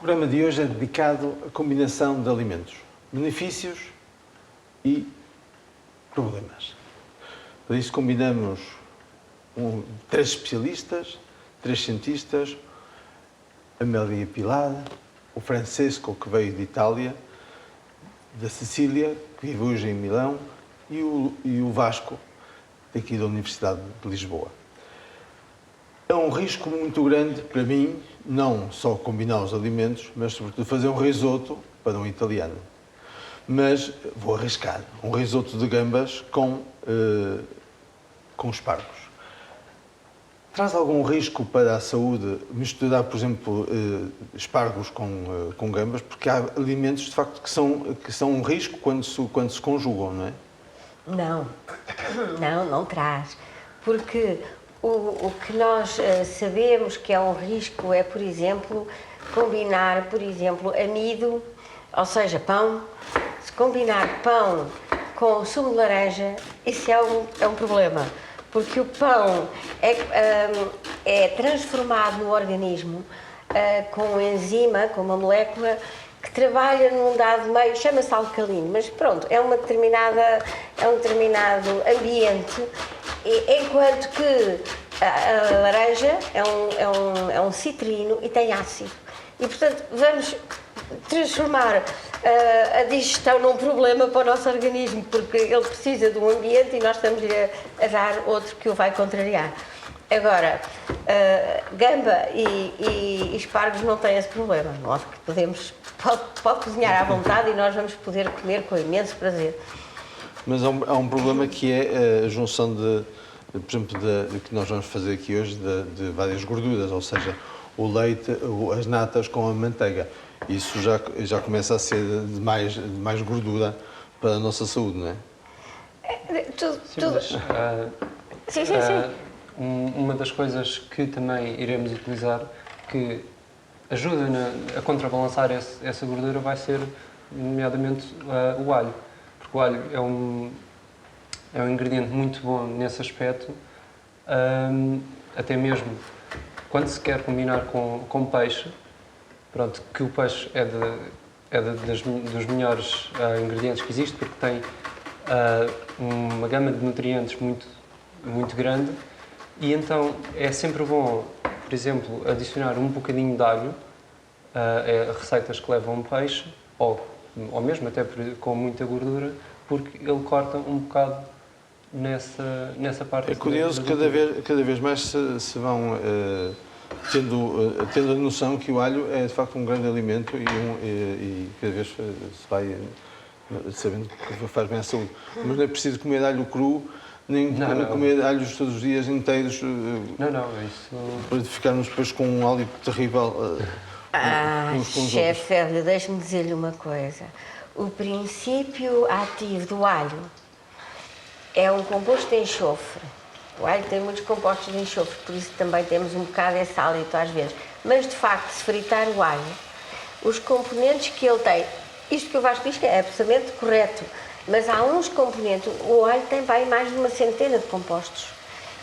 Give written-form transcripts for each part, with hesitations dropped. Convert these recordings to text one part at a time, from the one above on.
programa de hoje é dedicado à combinação de alimentos, benefícios e problemas. Por isso combinamos três especialistas, três cientistas, a Amélia Pilar, o Francesco, que veio de Itália, da Sicília, que vive hoje em Milão, e o Vasco, daqui da Universidade de Lisboa. É um risco muito grande para mim, não só combinar os alimentos, mas sobretudo fazer um risoto para um italiano. Mas vou arriscar, um risoto de gambas com espargos. Traz algum risco para a saúde misturar, por exemplo, espargos com gambas? Porque há alimentos, de facto, que são um risco quando se conjugam, não é? Não traz. Porque o que nós sabemos que é um risco é, por exemplo, combinar, por exemplo, amido, ou seja, pão. Se combinar pão com sumo de laranja, isso é um problema. Porque o pão é transformado no organismo com uma enzima, com uma molécula que trabalha num dado meio, chama-se alcalino, mas pronto, é um determinado ambiente, enquanto que a laranja é um citrino e tem ácido. E, portanto, vamos transformar a digestão num problema para o nosso organismo, porque ele precisa de um ambiente e nós estamos a dar outro que o vai contrariar. Agora, gamba e espargos não têm esse problema. Nós pode cozinhar à vontade e nós vamos poder comer com imenso prazer. Mas há um problema que é a junção por exemplo, de que nós vamos fazer aqui hoje de várias gorduras, ou seja, o leite, as natas com a manteiga. Isso já começa a ser de mais gordura para a nossa saúde, não é? Sim. Uma das coisas que também iremos utilizar, que ajuda a contrabalançar essa gordura, vai ser, nomeadamente, o alho. Porque o alho é um ingrediente muito bom nesse aspecto, até mesmo quando se quer combinar com peixe, pronto, que o peixe dos melhores ingredientes que existe, porque tem uma gama de nutrientes muito grande, e então é sempre bom, por exemplo, adicionar um bocadinho de alho a receitas que levam peixe, ou mesmo até com muita gordura, porque ele corta um bocado nessa parte. É curioso, cada vez mais se vão tendo a noção que o alho é de facto um grande alimento e cada vez se vai sabendo que faz bem à saúde. Mas não é preciso comer alho cru, nem comer alhos todos os dias inteiros. Isso... Para ficarmos depois com um hálito terrível. Chefe, deixe-me dizer-lhe uma coisa. O princípio ativo do alho é um composto de enxofre. O alho tem muitos compostos de enxofre, por isso também temos um bocado esse hálito às vezes. Mas, de facto, se fritar o alho, os componentes que ele tem, isto que o Vasco diz que é absolutamente correto, mas há uns componentes, o alho tem mais de uma centena de compostos,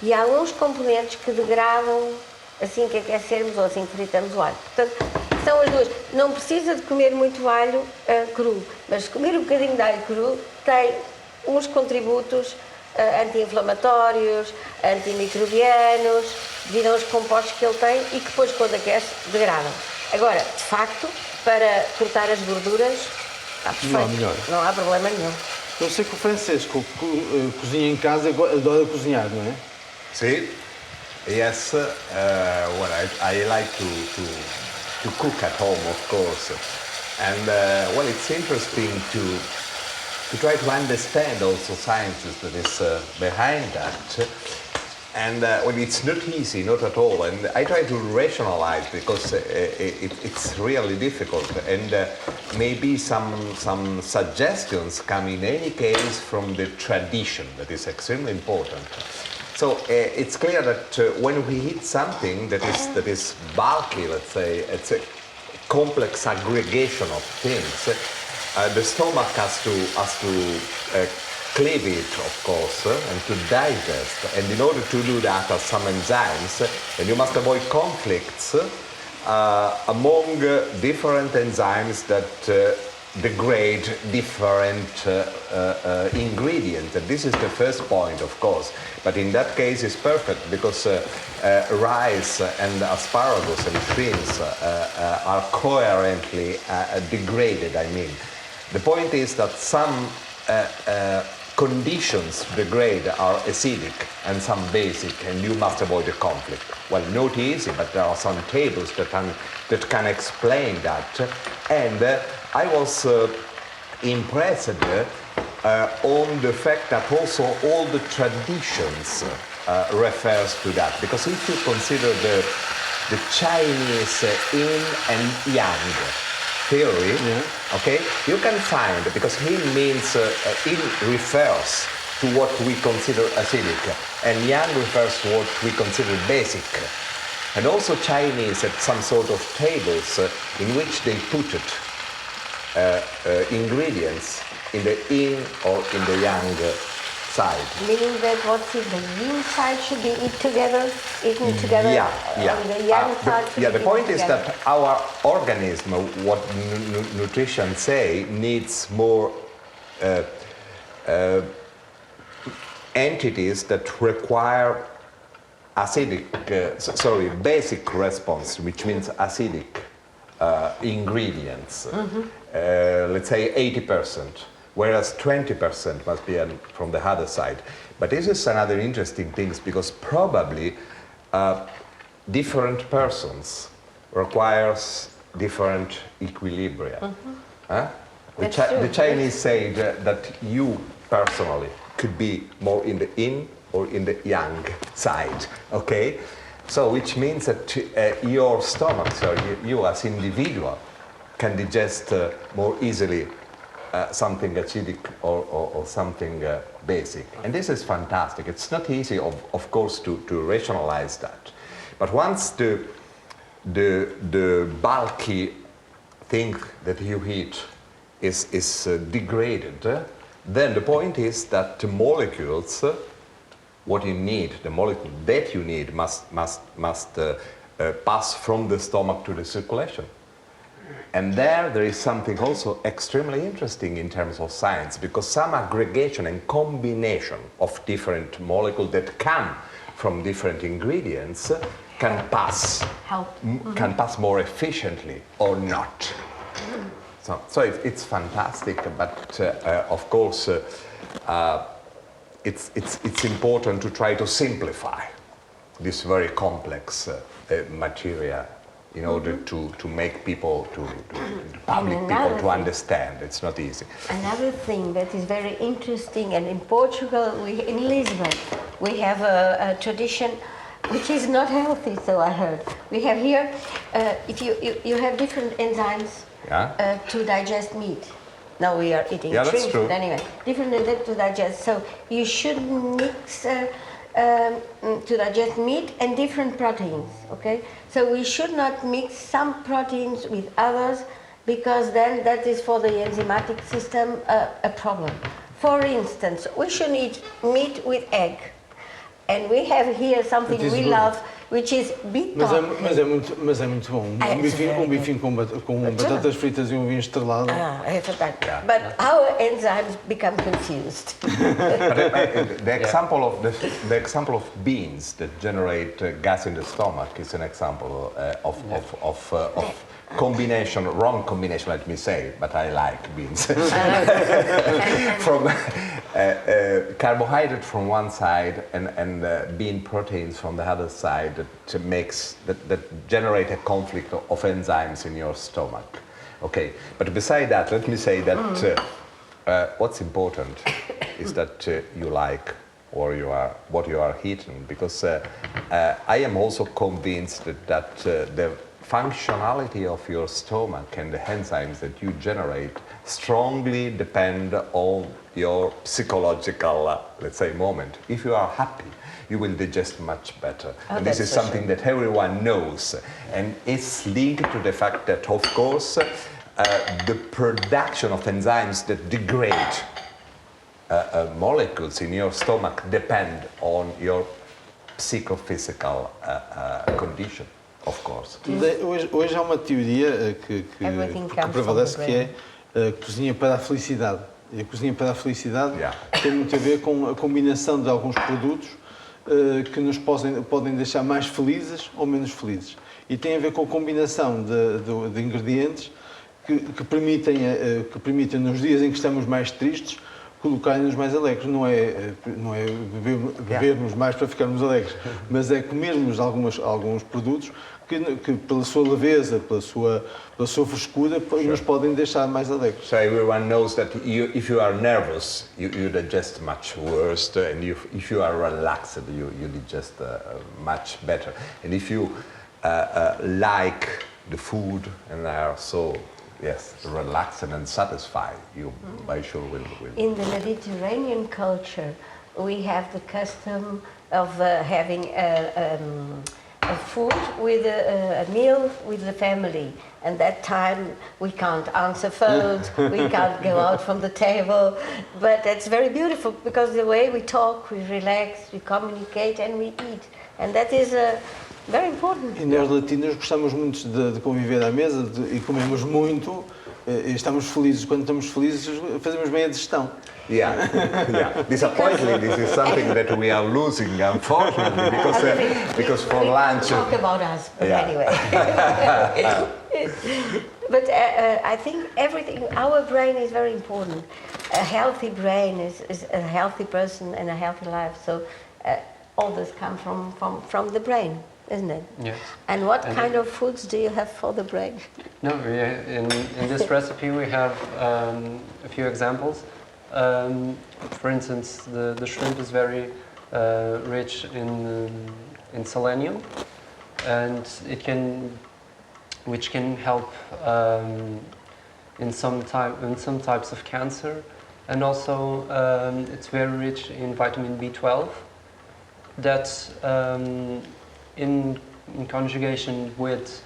e há uns componentes que degradam assim que aquecermos ou assim que fritamos o alho. Portanto, são as duas. Não precisa de comer muito alho cru, mas comer um bocadinho de alho cru tem uns contributos anti-inflamatórios, antimicrobianos, devido aos compostos que ele tem e que depois, quando aquece, degradam. Agora, de facto, para cortar as gorduras, está perfeito. Não há problema nenhum. Eu sei que o Francesco cozinha em casa, adora cozinhar, não é? Sim. Yes. I like to cook at home, of course. And it's interesting to try to understand also sciences that is behind that. And it's not easy, not at all. And I try to rationalize because it's really difficult. And maybe some suggestions come in any case from the tradition that is extremely important. So it's clear that when we eat something that is bulky, let's say, it's a complex aggregation of things. The stomach has to cleave it, of course, and to digest. And in order to do that, some enzymes, and you must avoid conflicts, among different enzymes that degrade different ingredients. And this is the first point, of course. But in that case, it's perfect because rice and asparagus and shrimps are coherently degraded. I mean, the point is that some conditions to degrade are acidic and some basic, and you must avoid a conflict. Well, not easy, but there are some tables that can explain that. And I was impressed on the fact that also all the traditions refers to that. Because if you consider the Chinese yin and yang theory, okay, you can find, because yin means, yin refers to what we consider acidic, and yang refers to what we consider basic. And also Chinese had some sort of tables in which they put ingredients in the yin or in the yang side. Meaning that what's in the yin side should be eaten together, Yeah. on the yang side should The be point eaten is together. that our organism, what nutrition say, needs more entities that require acidic, basic response, which means acidic ingredients. Let's say 80%, whereas 20% must be from the other side. But this is another interesting thing because probably different persons requires different equilibria. The Chinese say that you personally could be more in the yin or in the yang side, okay? So which means that your stomach, so you as individual, can digest more easily something acidic or something basic. And this is fantastic. It's not easy, of course, to rationalize that. But once the bulky thing that you eat is degraded, then the point is that the molecules, what you need, the molecule that you need must pass from the stomach to the circulation. And there is something also extremely interesting in terms of science, because some aggregation and combination of different molecules that come from different ingredients can pass more efficiently or not. So it's fantastic, but of course it's important to try to simplify this very complex material in order to make people, to public people to understand. It's not easy. Another thing that is very interesting, and in Portugal, in Lisbon, we have a tradition which is not healthy, so I heard. We have here, if you have different enzymes to digest meat. Now we are eating shrimp, that's true. But anyway, different enzymes to digest. So you should mix to digest meat and different proteins, okay? So we should not mix some proteins with others, because then that is for the enzymatic system a problem. For instance, we should eat meat with egg. And we have here something we love, which is bitoque. Mas é muito bom. Um bifinho com batatas fritas e um vinho estrelado. É fantastic. But our enzymes become confused. The example of beans that generate gas in the stomach is an example of combination, wrong combination, let me say, but I like beans. From carbohydrate from one side and bean proteins from the other side that generate a conflict of enzymes in your stomach. Okay, but beside that, let me say that what's important is that you like what you are eating, because I am also convinced that the functionality of your stomach and the enzymes that you generate strongly depend on your psychological, let's say, moment. If you are happy, you will digest much better. And this is something that everyone knows. And it's linked to the fact that, of course, the production of enzymes that degrade molecules in your stomach depend on your psychophysical condition. of course. Hoje há uma teoria que Everything comes prevalece, from the que é a cozinha para a felicidade. E a cozinha para a felicidade Yeah. tem muito a ver com a combinação de alguns produtos que nos podem deixar mais felizes ou menos felizes. E tem a ver com a combinação de ingredientes que permitem, nos dias em que estamos mais tristes, colocarem-nos mais alegres. Não é bebermos mais para ficarmos alegres, mas é comermos alguns produtos que pela sua leveza, pela sua frescura, nos podem deixar mais alegres. So everyone knows that if you are nervous, you digest much worse, and if you are relaxed, you digest much better. And if you like the food and are so relaxed and satisfied, you by sure will. In the Mediterranean culture, we have the custom of having a food with a meal with the family. And that time we can't answer phones, we can't go out from the table, but it's very beautiful because the way we talk, we relax, we communicate and we eat. And that is very important. E nós latinos gostamos muito de conviver à mesa e comemos muito e estamos felizes. Quando estamos felizes, fazemos bem a digestão. Yeah. Disappointingly, this is something that we are losing, unfortunately, because for lunch. Talk about us, but anyway. But I think everything, our brain is very important. A healthy brain is a healthy person and a healthy life. So all this comes from the brain, isn't it? Yes. And what kind of foods do you have for the brain? No, in this recipe we have a few examples. For instance, the shrimp is very rich in selenium, and which can help in some types of cancer, and also it's very rich in vitamin B12. That in conjugation with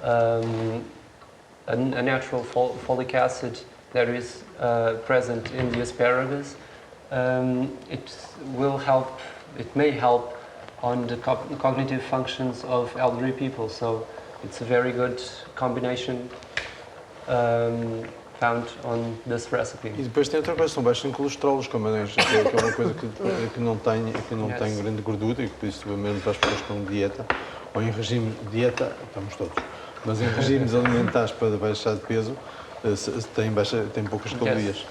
a natural folic acid that is present in the asparagus, it may help on the cognitive functions of elderly people. So it's a very good combination found on this recipe. E depois tem outra coisa, são baixos em colesterol, os camarões, que é uma coisa que não tem grande gordura e que por isso mesmo para as pessoas que estão de dieta, ou em regime de dieta, estamos todos, mas em regimes alimentares para baixar de peso, tem poucas calorias.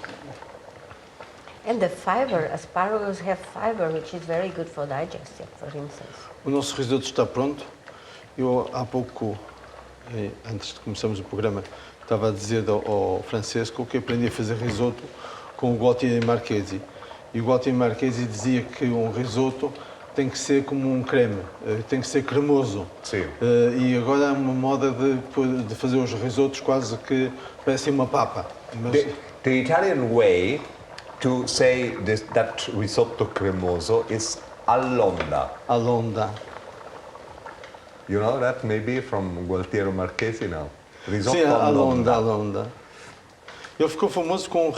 And the fiber, asparagus have fiber, which is very good for digestion, for instance. O nosso risoto está pronto. Eu há pouco, antes de começarmos o programa, estava a dizer ao Francesco que aprendi a fazer risoto com o Gaultier Marchesi. E o Gaultier Marchesi dizia que um risoto tem que ser como um creme, tem que ser cremoso. Sim. E agora há uma moda de fazer os risotos quase que parecem uma papa. Mas The Italian way to say that risotto cremoso is allonda. alonda. You know that maybe from Gualtiero Marchesi now? Risotto Sim, alonda. Ele ficou famoso com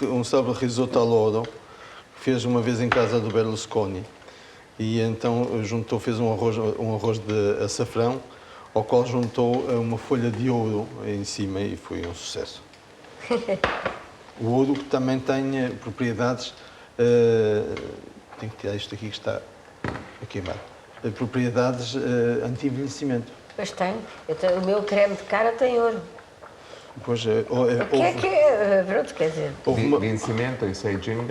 um sabe risoto al lodo, que fez uma vez em casa do Berlusconi. E então fez um arroz de açafrão, ao qual juntou uma folha de ouro em cima e foi um sucesso. O ouro que também tem propriedades, tenho que tirar isto aqui que está a queimar, propriedades anti-envelhecimento. Pois tem. O meu creme de cara tem ouro. Pois, O que pronto, quer dizer... Vencimento is aging.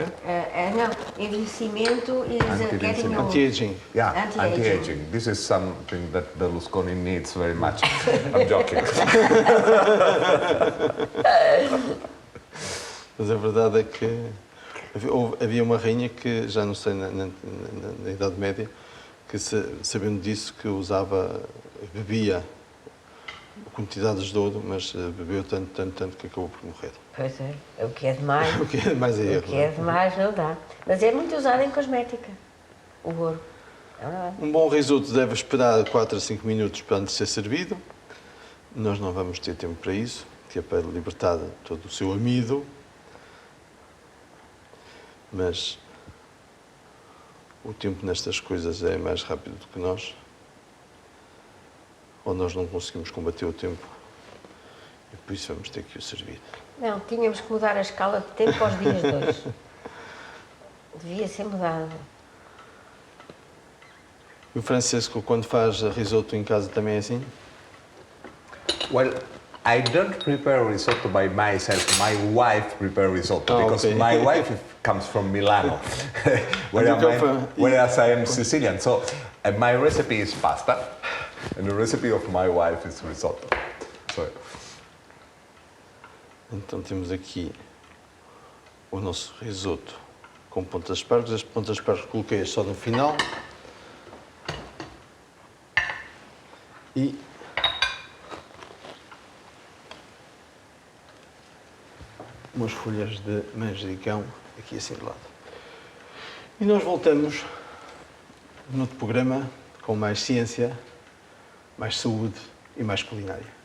Não, envelhecimento is getting old. Anti-aging. Yeah, Anti-aging. anti-aging. This is something that Berlusconi needs very much. I'm joking. Mas a verdade é que havia uma rainha que, já não sei, na Idade Média, que sabendo disso, que bebia quantidades de ouro, mas bebeu tanto que acabou por morrer. Pois é, o que é demais. O que é mais é erro. O que é demais não dá. Mas é muito usado em cosmética, o ouro. É verdade. Um bom risoto deve esperar 4 a 5 minutos para antes de ser servido. Nós não vamos ter tempo para isso, que é para libertar todo o seu amido. Mas o tempo nestas coisas é mais rápido do que nós. ou nós não conseguimos combater o tempo e por isso vamos ter que o servir. Não, tínhamos que mudar a escala de tempo aos dias 2. Devia ser mudado. E o Francesco, quando faz risoto em casa, também é assim? Well, I don't prepare risotto by myself. My wife prepares risotto because okay. my wife comes from Milano, whereas I am Sicilian. So my recipe is pasta, and the recipe of my wife is risotto. So, Então temos aqui o nosso risoto com pontas de aspargos. As pontas de aspargos coloquei só no final. E umas folhas de manjericão aqui assim de lado. E nós voltamos no outro programa com mais ciência, mais saúde e mais culinária.